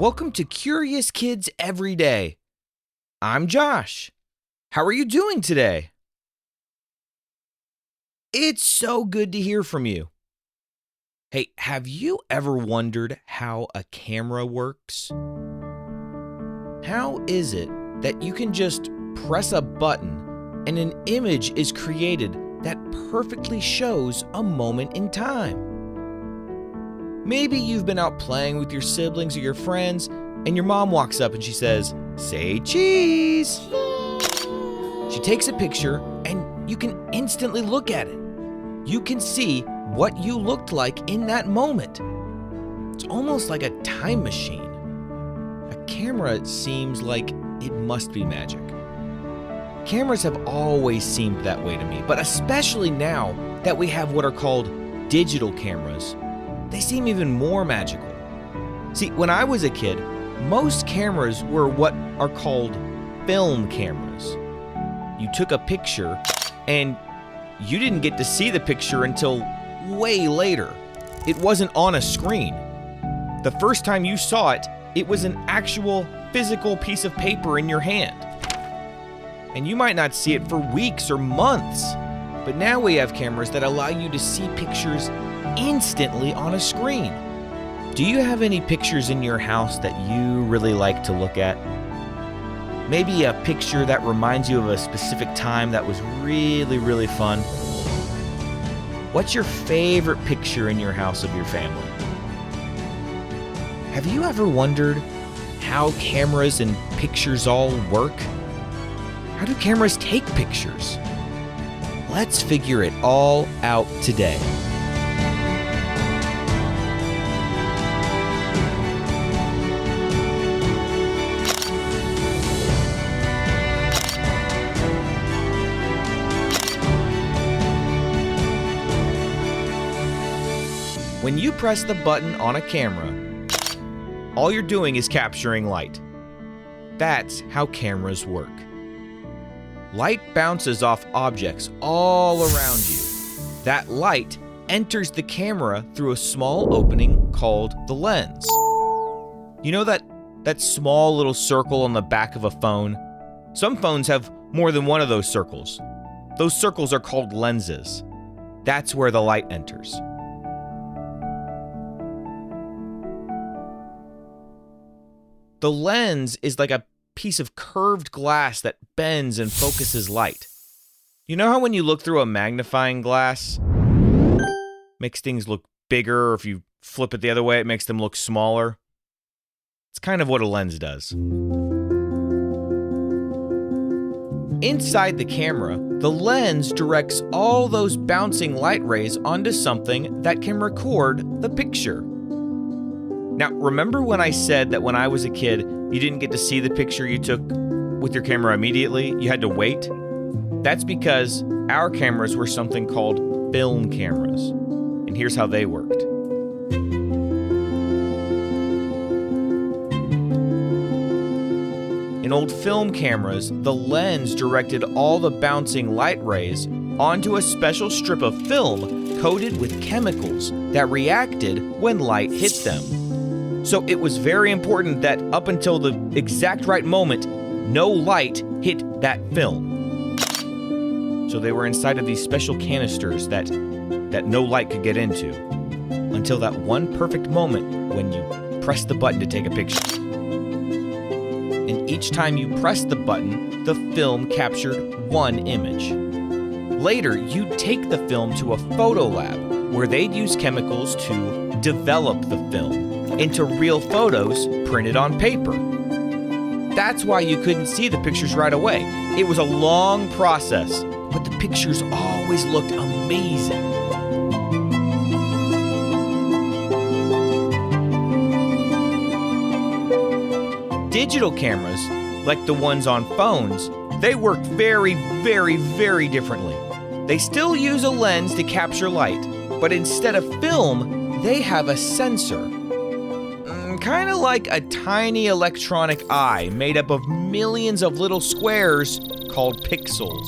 Welcome to Curious Kids Every Day. I'm Josh. How are you doing today? It's so good to hear from you. Hey, have you ever wondered how a camera works? How is it that you can just press a button and an image is created that perfectly shows a moment in time? Maybe you've been out playing with your siblings or your friends, and your mom walks up and she says, "Say cheese." She takes a picture, and you can instantly look at it. You can see what you looked like in that moment. It's almost like a time machine. A camera seems like it must be magic. Cameras have always seemed that way to me, but especially now that we have what are called digital cameras, they seem even more magical. See, when I was a kid, most cameras were what are called film cameras. You took a picture and you didn't get to see the picture until way later. It wasn't on a screen. The first time you saw it, it was an actual physical piece of paper in your hand. And you might not see it for weeks or months. But now we have cameras that allow you to see pictures instantly on a screen. Do you have any pictures in your house that you really like to look at? Maybe a picture that reminds you of a specific time that was really fun. What's your favorite picture in your house of your family? Have you ever wondered how cameras and pictures all work? How do cameras take pictures? Let's figure it all out today. When you press the button on a camera, all you're doing is capturing light. That's how cameras work. Light bounces off objects all around you. That light enters the camera through a small opening called the lens. You know that small little circle on the back of a phone? Some phones have more than one of those circles. Those circles are called lenses. That's where the light enters. The lens is like a piece of curved glass that bends and focuses light. You know how when you look through a magnifying glass, it makes things look bigger, or if you flip it the other way, it makes them look smaller? It's kind of what a lens does. Inside the camera, the lens directs all those bouncing light rays onto something that can record the picture. Now, remember when I said that when I was a kid, you didn't get to see the picture you took with your camera immediately? You had to wait? That's because our cameras were something called film cameras. And here's how they worked. In old film cameras, the lens directed all the bouncing light rays onto a special strip of film coated with chemicals that reacted when light hit them. So it was very important that up until the exact right moment, no light hit that film. So they were inside of these special canisters that no light could get into until that one perfect moment when you press the button to take a picture. And each time you pressed the button, the film captured one image. Later, you'd take the film to a photo lab where they'd use chemicals to develop the film into real photos printed on paper. That's why you couldn't see the pictures right away. It was a long process, but the pictures always looked amazing. Digital cameras, like the ones on phones, they work very differently. They still use a lens to capture light, but instead of film, they have a sensor. Kind of like a tiny electronic eye made up of millions of little squares called pixels.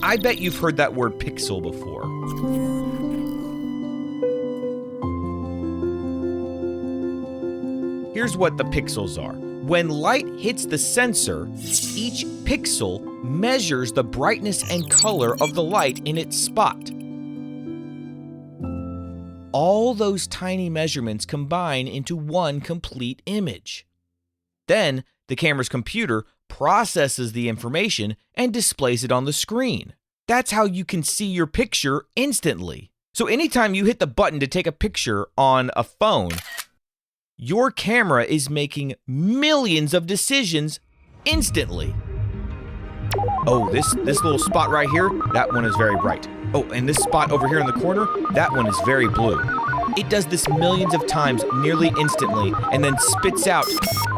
I bet you've heard that word pixel before. Here's what the pixels are. When light hits the sensor, each pixel measures the brightness and color of the light in its spot. All those tiny measurements combine into one complete image. Then, the camera's computer processes the information and displays it on the screen. That's how you can see your picture instantly. So anytime you hit the button to take a picture on a phone, your camera is making millions of decisions instantly. Oh, this little spot right here, that one is very bright. Oh, and this spot over here in the corner, that one is very blue. It does this millions of times nearly instantly and then spits out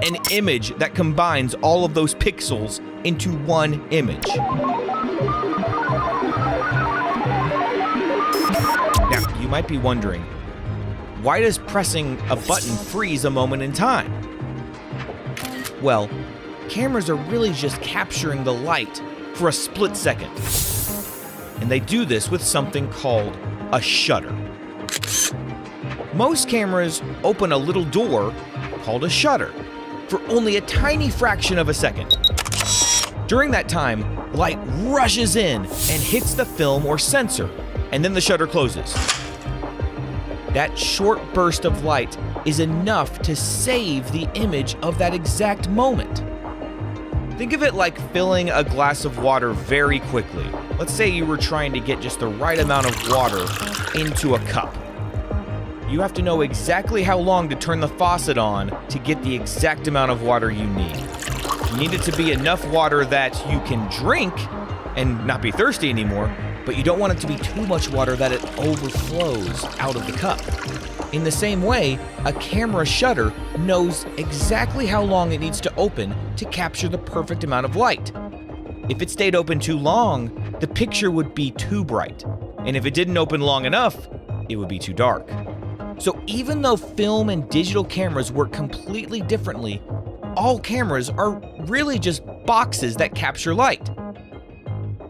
an image that combines all of those pixels into one image. Now, you might be wondering, why does pressing a button freeze a moment in time? Well, cameras are really just capturing the light for a split second. And they do this with something called a shutter. Most cameras open a little door called a shutter for only a tiny fraction of a second. During that time, light rushes in and hits the film or sensor, and then the shutter closes. That short burst of light is enough to save the image of that exact moment. Think of it like filling a glass of water very quickly. Let's say you were trying to get just the right amount of water into a cup. You have to know exactly how long to turn the faucet on to get the exact amount of water you need. You need it to be enough water that you can drink and not be thirsty anymore, but you don't want it to be too much water that it overflows out of the cup. In the same way, a camera shutter knows exactly how long it needs to open to capture the perfect amount of light. If it stayed open too long, the picture would be too bright. And if it didn't open long enough, it would be too dark. So even though film and digital cameras work completely differently, all cameras are really just boxes that capture light.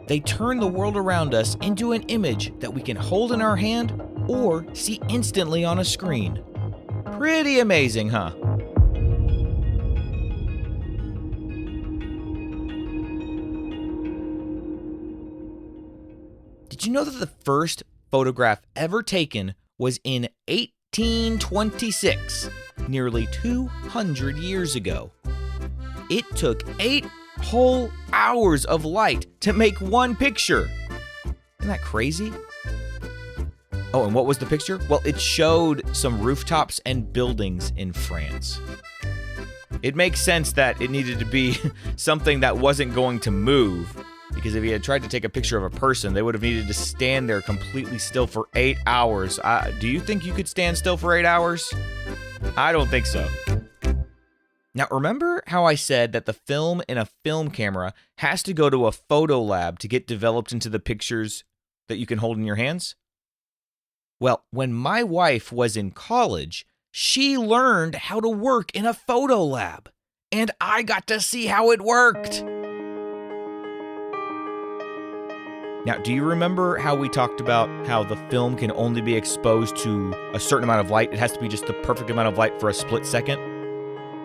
They turn the world around us into an image that we can hold in our hand or see instantly on a screen. Pretty amazing, huh? Did you know that the first photograph ever taken was in 1826, nearly 200 years ago? It took 8 whole hours of light to make one picture. Isn't that crazy? Oh, and what was the picture? Well, it showed some rooftops and buildings in France. It makes sense that it needed to be something that wasn't going to move, because if he had tried to take a picture of a person, they would have needed to stand there completely still for 8 hours. Do you think you could stand still for 8 hours? I don't think so. Now, remember how I said that the film in a film camera has to go to a photo lab to get developed into the pictures that you can hold in your hands? Well, when my wife was in college, she learned how to work in a photo lab, and I got to see how it worked. Now, do you remember how we talked about how the film can only be exposed to a certain amount of light? It has to be just the perfect amount of light for a split second?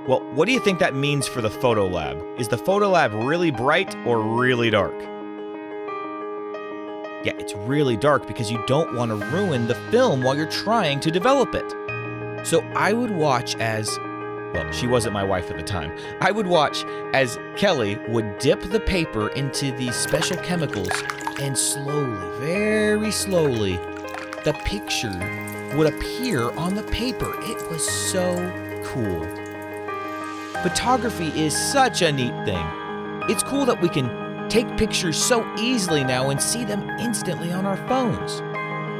Well, what do you think that means for the photo lab? Is the photo lab really bright or really dark? Yeah, it's really dark because you don't want to ruin the film while you're trying to develop it. So I would watch as, well, she wasn't my wife at the time. I would watch as Kelly would dip the paper into these special chemicals, and slowly, very slowly, the picture would appear on the paper. It was so cool. Photography is such a neat thing. It's cool that we can take pictures so easily now and see them instantly on our phones.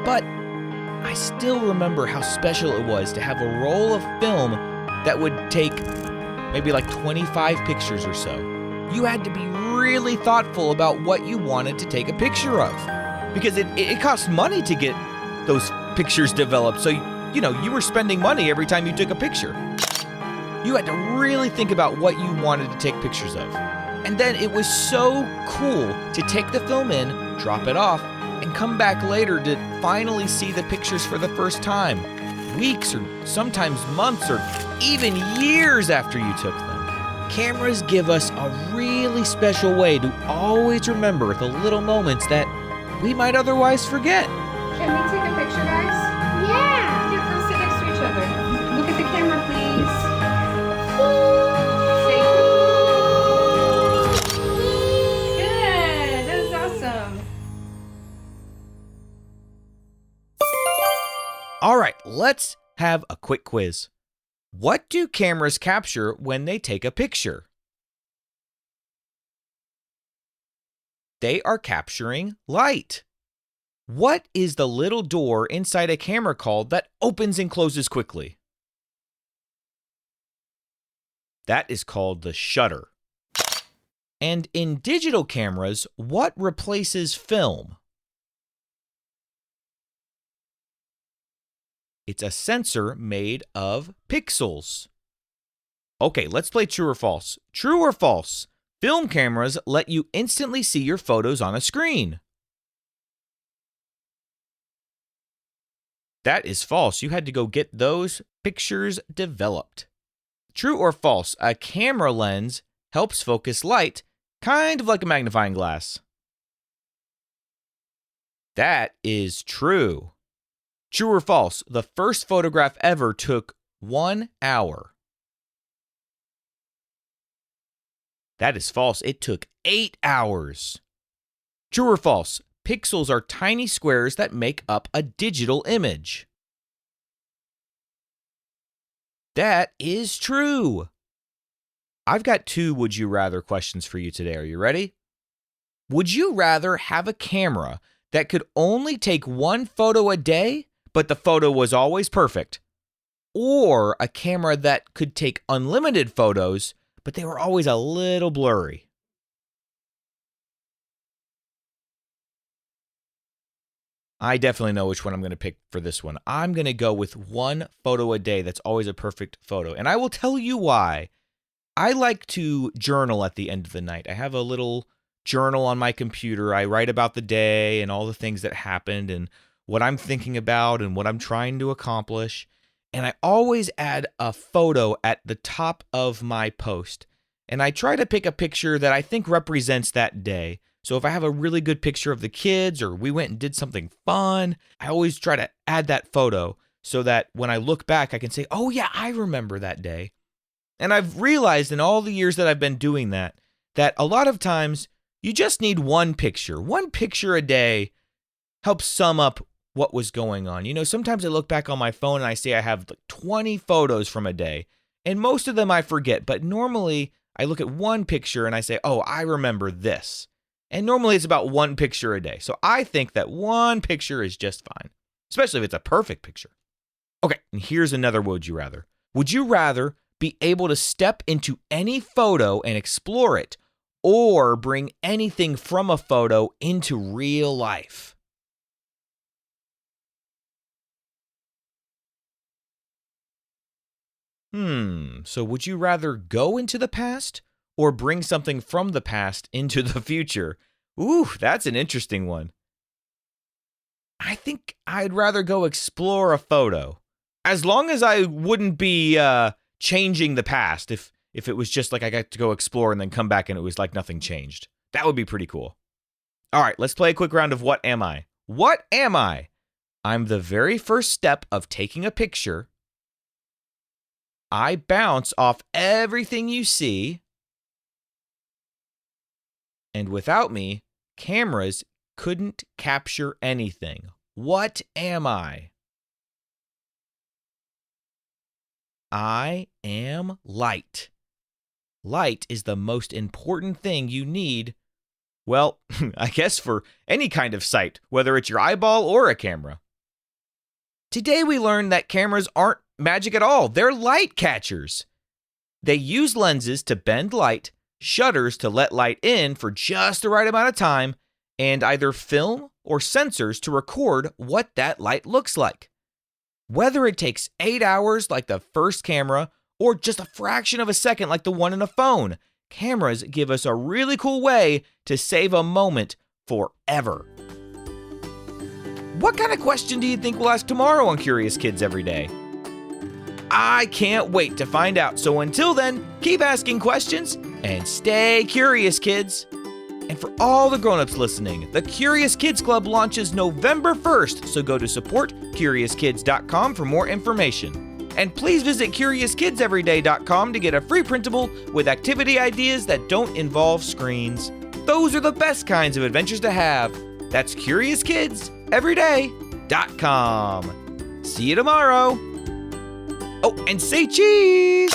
But I still remember how special it was to have a roll of film that would take maybe like 25 pictures or so. You had to be really thoughtful about what you wanted to take a picture of, because it costs money to get those pictures developed. So, you were spending money every time you took a picture. You had to really think about what you wanted to take pictures of. And then it was so cool to take the film in, drop it off, and come back later to finally see the pictures for the first time. weeks or sometimes months or even years after you took them. Cameras give us a really special way to always remember the little moments that we might otherwise forget. Can we take a picture, guys? Yeah. Here, come sit next to each other. Look at the camera, please. Good. That was awesome. All right, let's have a quick quiz. What do cameras capture when they take a picture? They are capturing light. What is the little door inside a camera called that opens and closes quickly? That is called the shutter. And in digital cameras, what replaces film? It's a sensor made of pixels. Okay, let's play true or false. True or false? Film cameras let you instantly see your photos on a screen. That is false. You had to go get those pictures developed. True or false? A camera lens helps focus light, kind of like a magnifying glass. That is true. True or false? The first photograph ever took 1 hour. That is false. It took 8 hours. True or false? Pixels are tiny squares that make up a digital image. That is true. I've got 2 would you rather questions for you today. Are you ready? Would you rather have a camera that could only take 1 photo a day, but the photo was always perfect? Or a camera that could take unlimited photos, but they were always a little blurry? I definitely know which one I'm going to pick for this one. I'm going to go with 1 photo a day that's always a perfect photo. And I will tell you why. I like to journal at the end of the night. I have a little journal on my computer. I write about the day and all the things that happened and what I'm thinking about and what I'm trying to accomplish. And I always add a photo at the top of my post. And I try to pick a picture that I think represents that day. So if I have a really good picture of the kids or we went and did something fun, I always try to add that photo so that when I look back, I can say, oh yeah, I remember that day. And I've realized in all the years that I've been doing that a lot of times you just need 1 picture. 1 picture a day helps sum up what was going on. You know, sometimes I look back on my phone and I say I have like 20 photos from a day, and most of them I forget, but normally I look at 1 picture and I say, oh, I remember this. And normally it's about 1 picture a day. So I think that 1 picture is just fine, especially if it's a perfect picture. Okay, and here's another would you rather. Would you rather be able to step into any photo and explore it, or bring anything from a photo into real life? So would you rather go into the past or bring something from the past into the future? Ooh, that's an interesting one. I think I'd rather go explore a photo. As long as I wouldn't be changing the past, if it was just like I got to go explore and then come back and it was like nothing changed. That would be pretty cool. All right, let's play a quick round of What Am I? What am I? I'm the very first step of taking a picture. I bounce off everything you see. And without me, cameras couldn't capture anything. What am I? I am light. Light is the most important thing you need, well, I guess for any kind of sight, whether it's your eyeball or a camera. Today we learned that cameras aren't magic at all. They're light catchers. They use lenses to bend light, shutters to let light in for just the right amount of time, and either film or sensors to record what that light looks like. Whether it takes 8 hours like the first camera or just a fraction of a second like the one in a phone, cameras give us a really cool way to save a moment forever. What kind of question do you think we'll ask tomorrow on Curious Kids Every Day? I can't wait to find out. So until then, keep asking questions and stay curious, kids. And for all the grown-ups listening, the Curious Kids Club launches November 1st, so go to supportcuriouskids.com for more information. And please visit CuriousKidsEveryday.com to get a free printable with activity ideas that don't involve screens. Those are the best kinds of adventures to have. That's CuriousKidsEveryday.com. See you tomorrow. Oh, and say cheese!